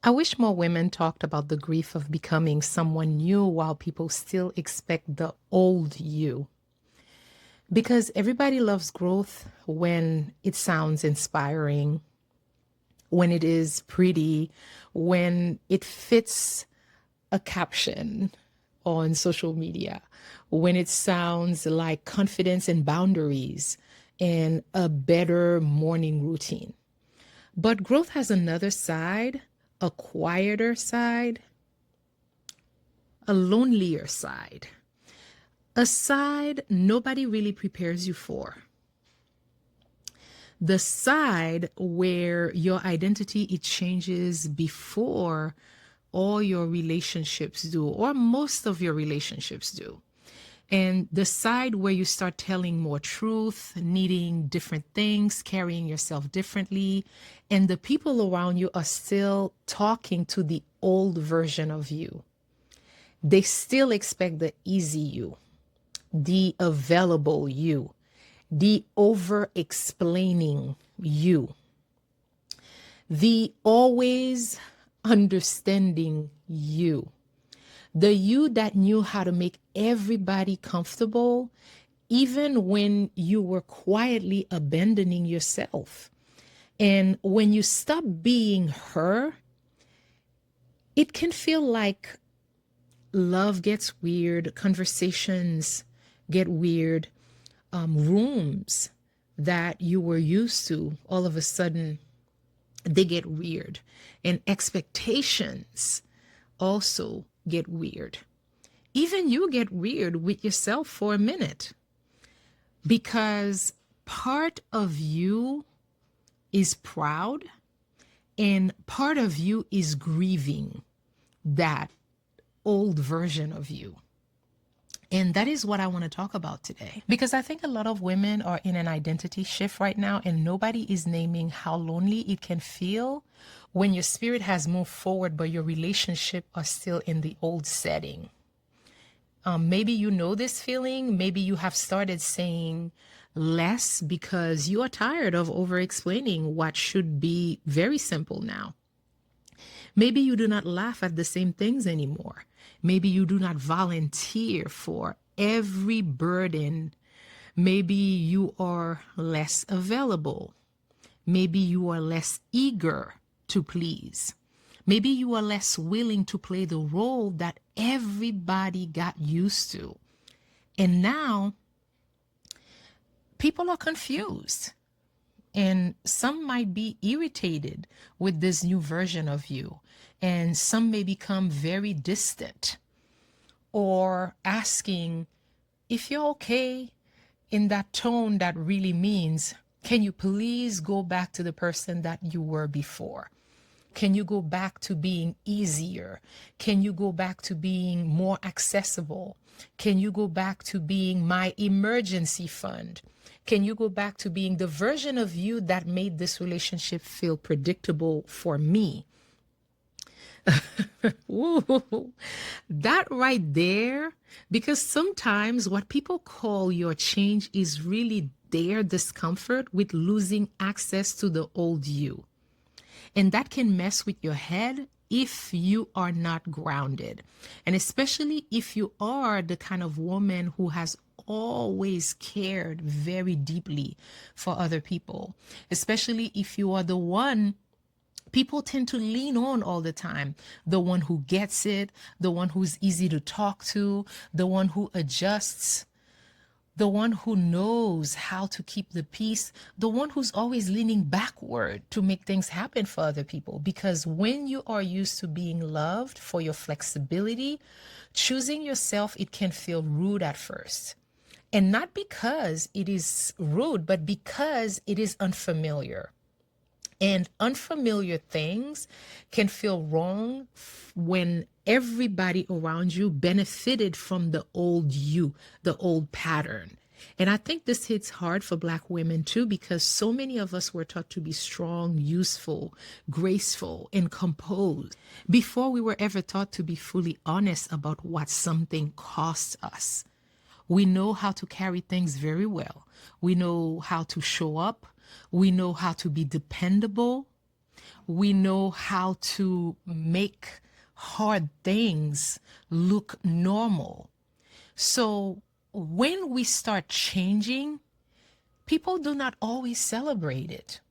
I wish more women talked about the grief of becoming someone new while people still expect the old you. Because everybody loves growth when it sounds inspiring, when it is pretty, when it fits a caption on social media, when it sounds like confidence and boundaries and a better morning routine. But growth has another side, a quieter side, a lonelier side, a side nobody really prepares you for. The side where your identity it changes before all your relationships do, or most of your relationships do. And the side where you start telling more truth, needing different things, carrying yourself differently, and the people around you are still talking to the old version of you. They still expect the easy you, the available you, the over explaining you, the always understanding you, the you that knew how to make everybody comfortable, even when you were quietly abandoning yourself. And when you stop being her, it can feel like love gets weird, conversations get weird, rooms that you were used to, all of a sudden, they get weird. And expectations also get weird. Even you get weird with yourself for a minute because part of you is proud and part of you is grieving that old version of you. And that is what I want to talk about today. Because I think a lot of women are in an identity shift right now, and nobody is naming how lonely it can feel when your spirit has moved forward, but your relationship are still in the old setting. Maybe you know this feeling. Maybe you have started saying less because you are tired of over explaining what should be very simple now. Maybe you do not laugh at the same things anymore. Maybe you do not volunteer for every burden. Maybe you are less available. Maybe you are less eager to please. Maybe you are less willing to play the role that everybody got used to. And now people are confused. And some might be irritated with this new version of you. And some may become very distant or asking if you're okay in that tone that really means, can you please go back to the person that you were before? Can you go back to being easier? Can you go back to being more accessible? Can you go back to being my emergency fund? Can you go back to being the version of you that made this relationship feel predictable for me? Woo, that right there, because sometimes what people call your change is really their discomfort with losing access to the old you. And that can mess with your head if you are not grounded. And especially if you are the kind of woman who has always cared very deeply for other people, especially if you are the one people tend to lean on all the time, the one who gets it, the one who's easy to talk to, the one who adjusts, the one who knows how to keep the peace, the one who's always leaning backward to make things happen for other people. Because when you are used to being loved for your flexibility, choosing yourself, it can feel rude at first. And not because it is rude, but because it is unfamiliar. And unfamiliar things can feel wrong when everybody around you benefited from the old you, the old pattern. And I think this hits hard for Black women too, because so many of us were taught to be strong, useful, graceful, and composed before we were ever taught to be fully honest about what something costs us. We know how to carry things very well. We know how to show up. We know how to be dependable. We know how to make hard things look normal. So when we start changing, people do not always celebrate it.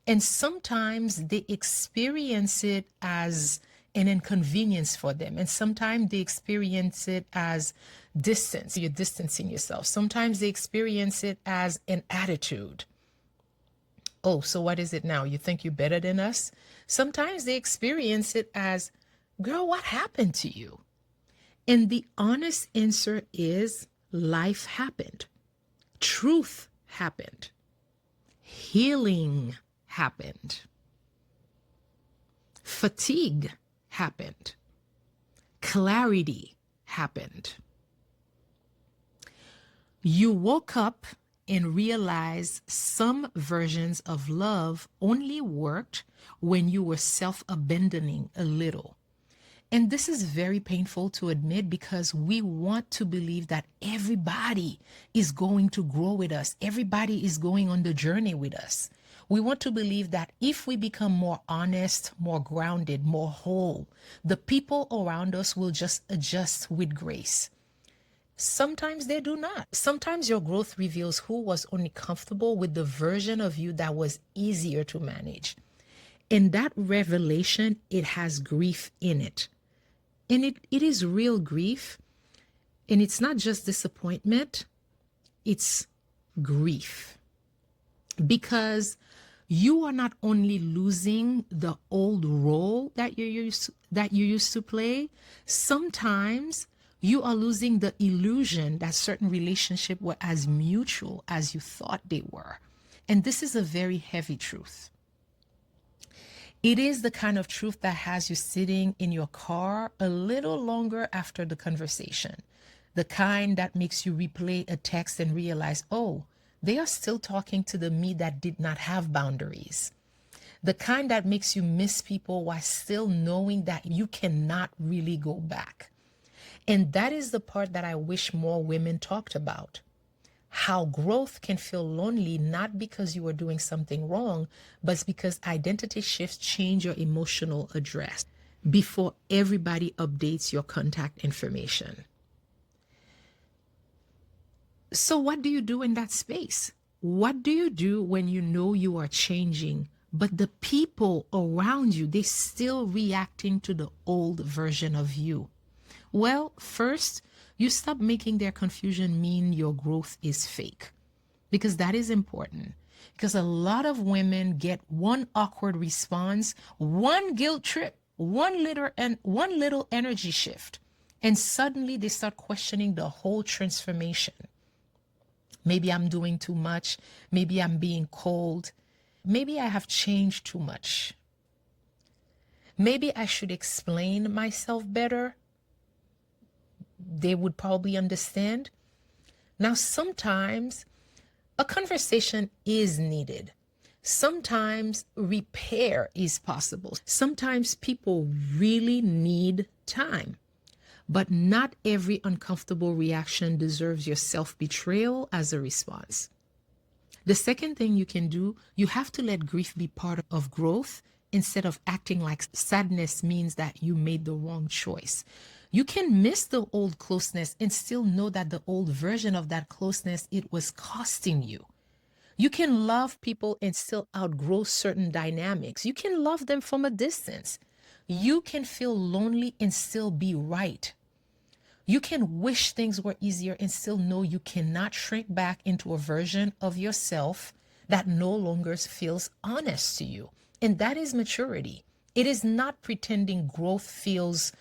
And sometimes they experience it as an inconvenience for them. And sometimes they experience it as distance. You're distancing yourself. Sometimes they experience it as an attitude. Oh, so what is it now? You think you're better than us? Sometimes they experience it as, girl, what happened to you? And the honest answer is life happened. Truth happened. Healing happened. Fatigue happened. Clarity happened. You woke up and realized some versions of love only worked when you were self-abandoning a little. And this is very painful to admit because we want to believe that everybody is going to grow with us. Everybody is going on the journey with us. We want to believe that if we become more honest, more grounded, more whole, the people around us will just adjust with grace. Sometimes they do not. Sometimes your growth reveals who was only comfortable with the version of you that was easier to manage. And that revelation, it has grief in it. And it is real grief. And it's not just disappointment, it's grief. Because you are not only losing the old role that you used to play, sometimes you are losing the illusion that certain relationships were as mutual as you thought they were. And this is a very heavy truth. It is the kind of truth that has you sitting in your car a little longer after the conversation. The kind that makes you replay a text and realize, oh, they are still talking to the me that did not have boundaries. The kind that makes you miss people while still knowing that you cannot really go back. And that is the part that I wish more women talked about. How growth can feel lonely, not because you are doing something wrong, but because identity shifts change your emotional address before everybody updates your contact information. So what do you do in that space? What do you do when you know you are changing, but the people around you, they're still reacting to the old version of you? Well, first, you stop making their confusion mean your growth is fake, because that is important. Because a lot of women get one awkward response, one guilt trip, one little energy shift, and suddenly they start questioning the whole transformation. Maybe I'm doing too much. Maybe I'm being cold. Maybe I have changed too much. Maybe I should explain myself better. They would probably understand. Now, sometimes a conversation is needed. Sometimes repair is possible. Sometimes people really need time. But not every uncomfortable reaction deserves your self-betrayal as a response. The second thing you can do, you have to let grief be part of growth instead of acting like sadness means that you made the wrong choice. You can miss the old closeness and still know that the old version of that closeness, it was costing you. You can love people and still outgrow certain dynamics. You can love them from a distance. You can feel lonely and still be right. You can wish things were easier and still know you cannot shrink back into a version of yourself that no longer feels honest to you. And that is maturity. It is not pretending growth feels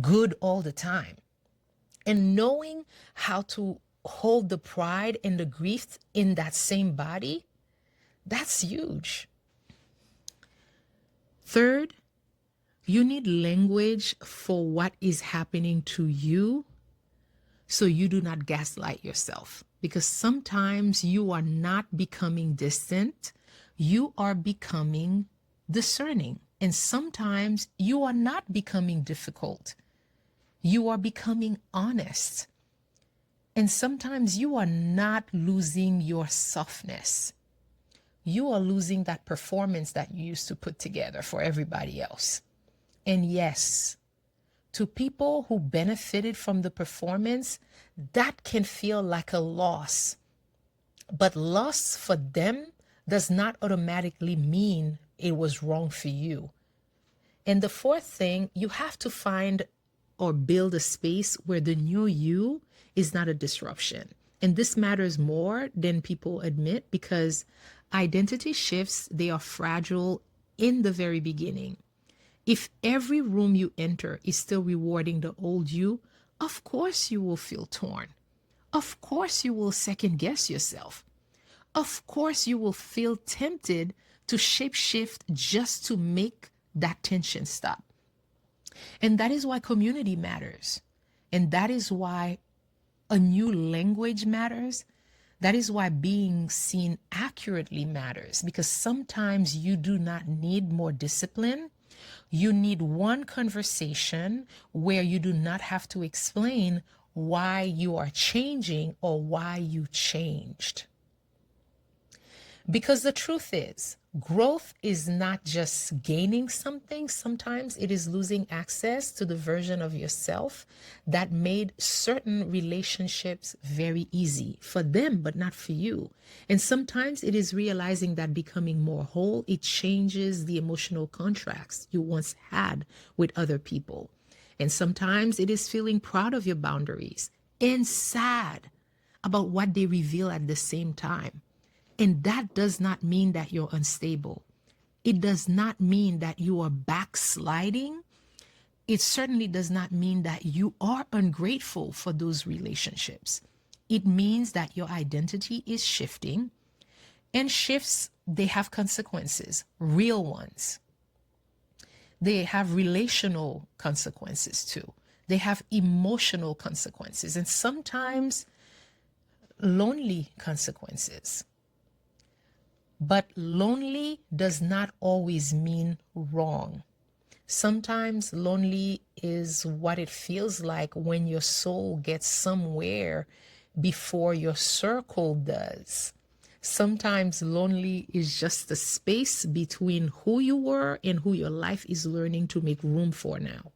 good all the time. And knowing how to hold the pride and the grief in that same body, that's huge. Third, you need language for what is happening to you so you do not gaslight yourself. Because sometimes you are not becoming distant, you are becoming discerning. And sometimes you are not becoming difficult, you are becoming honest. And sometimes you are not losing your softness. you are losing that performance that you used to put together for everybody else. And yes, to people who benefited from the performance, that can feel like a loss. But loss for them does not automatically mean it was wrong for you. And the fourth thing, you have to find or build a space where the new you is not a disruption. And this matters more than people admit, because identity shifts, they are fragile in the very beginning. If every room you enter is still rewarding the old you, of course you will feel torn. Of course you will second guess yourself. Of course you will feel tempted to shapeshift just to make that tension stop. And that is why community matters. And that is why a new language matters. That is why being seen accurately matters, because sometimes you do not need more discipline. You need one conversation where you do not have to explain why you are changing or why you changed. Because the truth is, growth is not just gaining something. Sometimes it is losing access to the version of yourself that made certain relationships very easy for them, but not for you. And sometimes it is realizing that becoming more whole, it changes the emotional contracts you once had with other people. And sometimes it is feeling proud of your boundaries and sad about what they reveal at the same time. And that does not mean that you're unstable. It does not mean that you are backsliding. It certainly does not mean that you are ungrateful for those relationships. It means that your identity is shifting, and shifts, they have consequences, real ones. They have relational consequences too. They have emotional consequences, and sometimes lonely consequences. But lonely does not always mean wrong. Sometimes lonely is what it feels like when your soul gets somewhere before your circle does. Sometimes lonely is just the space between who you were and who your life is learning to make room for now.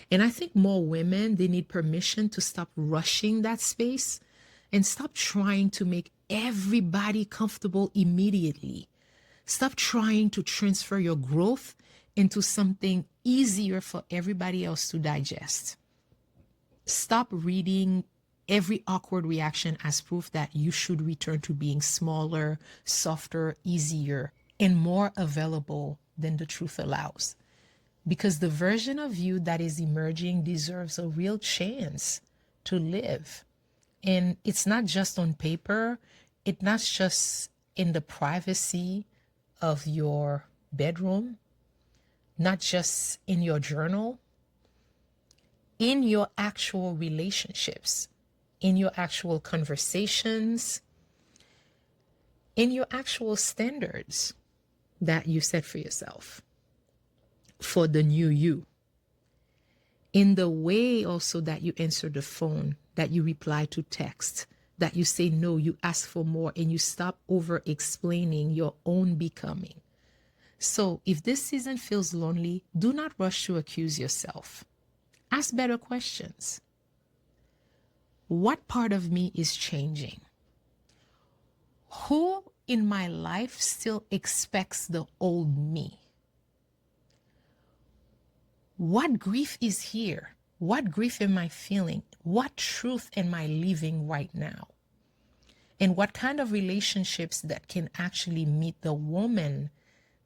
And I think more women, they need permission to stop rushing that space and stop trying to make everybody comfortable immediately. Stop trying to transfer your growth into something easier for everybody else to digest. Stop reading every awkward reaction as proof that you should return to being smaller, softer, easier, and more available than the truth allows. Because the version of you that is emerging deserves a real chance to live. And it's not just on paper. It's not just in the privacy of your bedroom, not just in your journal, in your actual relationships, in your actual conversations, in your actual standards that you set for yourself, for the new you. In the way also that you answer the phone, that you reply to text, that you say no, you ask for more, and you stop over explaining your own becoming. So if this season feels lonely, do not rush to accuse yourself. Ask better questions. What part of me is changing? Who in my life still expects the old me? What grief is here? What grief am I feeling? What truth am I living right now? And what kind of relationships that can actually meet the woman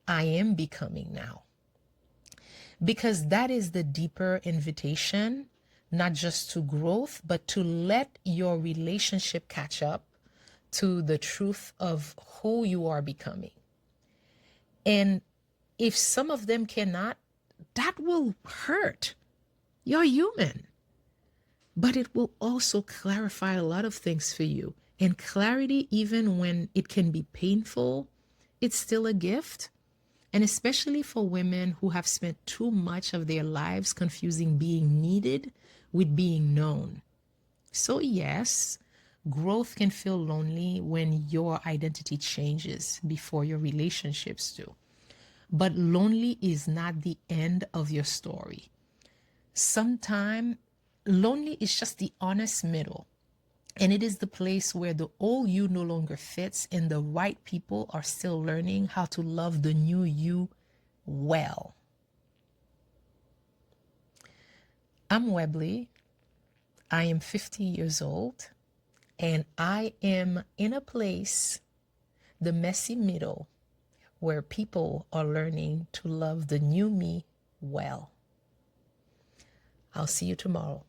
I am becoming now? Because that is the deeper invitation, not just to growth, but to let your relationship catch up to the truth of who you are becoming. And if some of them cannot, that will hurt. You're human. But it will also clarify a lot of things for you. And clarity, even when it can be painful, it's still a gift. And especially for women who have spent too much of their lives confusing being needed with being known. So yes, Growth can feel lonely when your identity changes before your relationships do. But lonely is not the end of your story. Sometimes lonely is just the honest middle. And it is the place where the old you no longer fits and the right people are still learning how to love the new you well. I'm Webley. I am 50 years old and I am in a place, the messy middle, where people are learning to love the new me well. I'll see you tomorrow.